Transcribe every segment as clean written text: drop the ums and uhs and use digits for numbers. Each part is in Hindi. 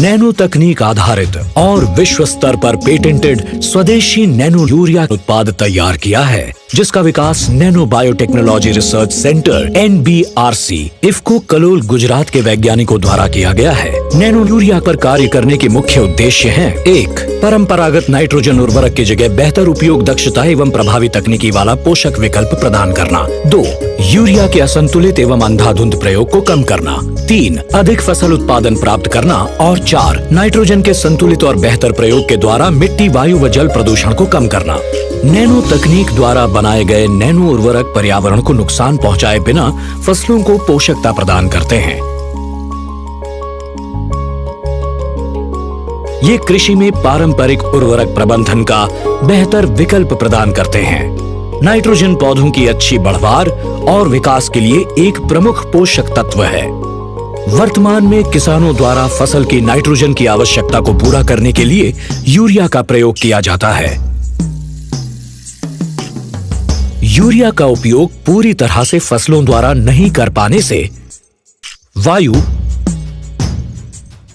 नैनो तकनीक आधारित और विश्व स्तर पर पेटेंटेड स्वदेशी नैनो यूरिया उत्पाद तैयार किया है, जिसका विकास nano biotechnology research centre NBRC IFFCO Kalol Gujarat के वैज्ञानिकों द्वारा किया गया है। नैनो यूरिया पर कार्य करने के मुख्य उद्देश्य हैं: 1. परंपरागत नाइट्रोजन उर्वरक की जगह बेहतर उपयोग दक्षता एवं प्रभावी तकनीकी वाला पोषक विकल्प प्रदान करना। 2. यूरिया के असंतुलित एवं अंधाधुंध प्रयोग को कम करना। 3. अधिक फसल उत्पादन प्राप्त करना। और 4. नाइट्रोजन के संतुलित और बेहतर प्रयोग के द्वारा मिट्टी, वायु व जल प्रदूषण को कम करना। नैनो तकनीक द्वारा बनाए गए नैनो उर्वरक पर्यावरण को नुकसान पहुंचाए बिना फसलों को पोषकता प्रदान करते हैं। ये कृषि में पारंपरिक उर्वरक प्रबंधन का बेहतर विकल्प प्रदान करते हैं। नाइट्रोजन पौधों की अच्छी बढ़वार और विकास के लिए एक प्रमुख पोषक तत्व है। वर्तमान में किसानों द्वारा फसल की नाइट्रोजन की आवश्यकता को पूरा करने के लिए यूरिया का प्रयोग किया जाता है। यूरिया का उपयोग पूरी तरह से फसलों द्वारा नहीं कर पाने से वायु,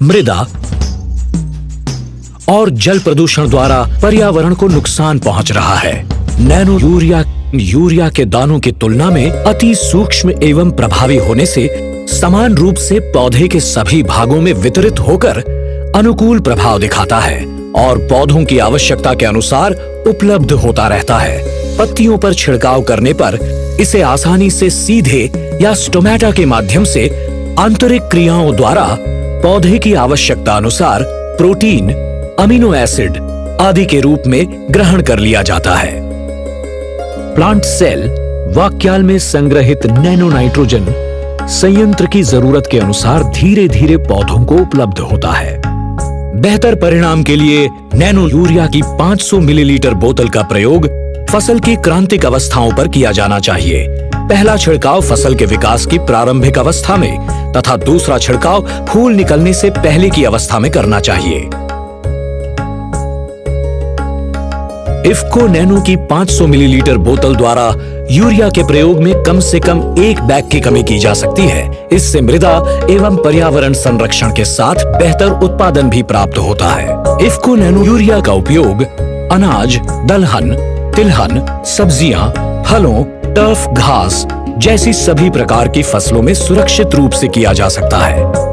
मृदा और जल प्रदूषण द्वारा पर्यावरण को नुकसान पहुंच रहा है। नैनो यूरिया के दानों की तुलना में अति सूक्ष्म एवं प्रभावी होने से समान रूप से पौधे के सभी भागों में वितरित होकर अनुकूल प्रभाव दिखाता है और पौधों की आवश्यकता के अनुसार उपलब्ध होता रहता है। पत्तियों पर छिड़काव करने पर इसे आसानी से सीधे या स्टोमेटा के माध्यम से आंतरिक क्रियाओं द्वारा पौधे की आवश्यकता अनुसार प्रोटीन, अमीनो एसिड आदि के रूप में ग्रहण कर लिया जाता है। प्लांट सेल वाक्याल में संग्रहित नैनो नाइट्रोजन संयंत्र की जरूरत के अनुसार धीरे धीरे पौधों को उपलब्ध होता है। बेहतर परिणाम के लिए नैनो यूरिया की 500 मिलीलीटर बोतल का प्रयोग फसल की क्रांतिक अवस्थाओं पर किया जाना चाहिए। पहला छिड़काव फसल के विकास की प्रारंभिक अवस्था में तथा दूसरा छिड़काव फूल निकलने से पहले की अवस्था में करना चाहिए। इफ्को नैनो की 500 मिलीलीटर बोतल द्वारा यूरिया के प्रयोग में कम से कम 1 बैग की कमी की जा सकती है। इससे मृदा एवं पर्यावरण संरक्षण के साथ बेहतर उत्पादन भी प्राप्त होता है। इफ्को नैनो यूरिया का उपयोग अनाज, दलहन, तिलहन, सब्जियां, फलों, टर्फ घास जैसी सभी प्रकार की फसलों में सुरक्षित रूप से किया जा सकता है।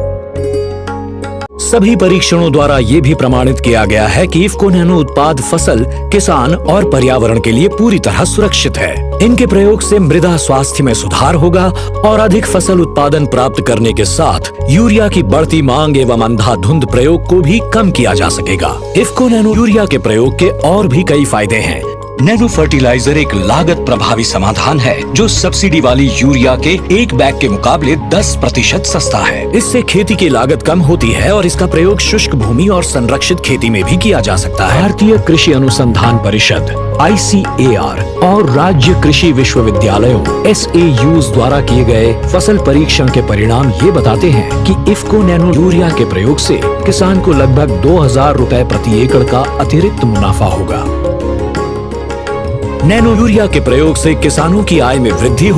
सभी परीक्षणों द्वारा ये भी प्रमाणित किया गया है कि इफ्को नैनो उत्पाद फसल, किसान और पर्यावरण के लिए पूरी तरह सुरक्षित है। इनके प्रयोग से मृदा स्वास्थ्य में सुधार होगा और अधिक फसल उत्पादन प्राप्त करने के साथ यूरिया की बढ़ती मांग एवं अंधाधुंध प्रयोग को भी कम किया जा सकेगा। इफ्को नैनो यूरिया के प्रयोग के और भी कई फायदे हैं। नैनो फर्टिलाइजर एक लागत प्रभावी समाधान है जो सब्सिडी वाली यूरिया के 1 बैग के मुकाबले 10% सस्ता है। इससे खेती की लागत कम होती है और इसका प्रयोग शुष्क भूमि और संरक्षित खेती में भी किया जा सकता है। भारतीय कृषि अनुसंधान परिषद ICAR और राज्य कृषि विश्वविद्यालयों SAUs द्वारा किए गए फसल परीक्षण के परिणाम ये बताते हैं कि इफ्को नैनो यूरिया के प्रयोग से किसान को लगभग 2000 रुपए प्रति एकड़ का अतिरिक्त मुनाफा होगा। नैनो यूरिया के प्रयोग से किसानों की आय में वृद्धि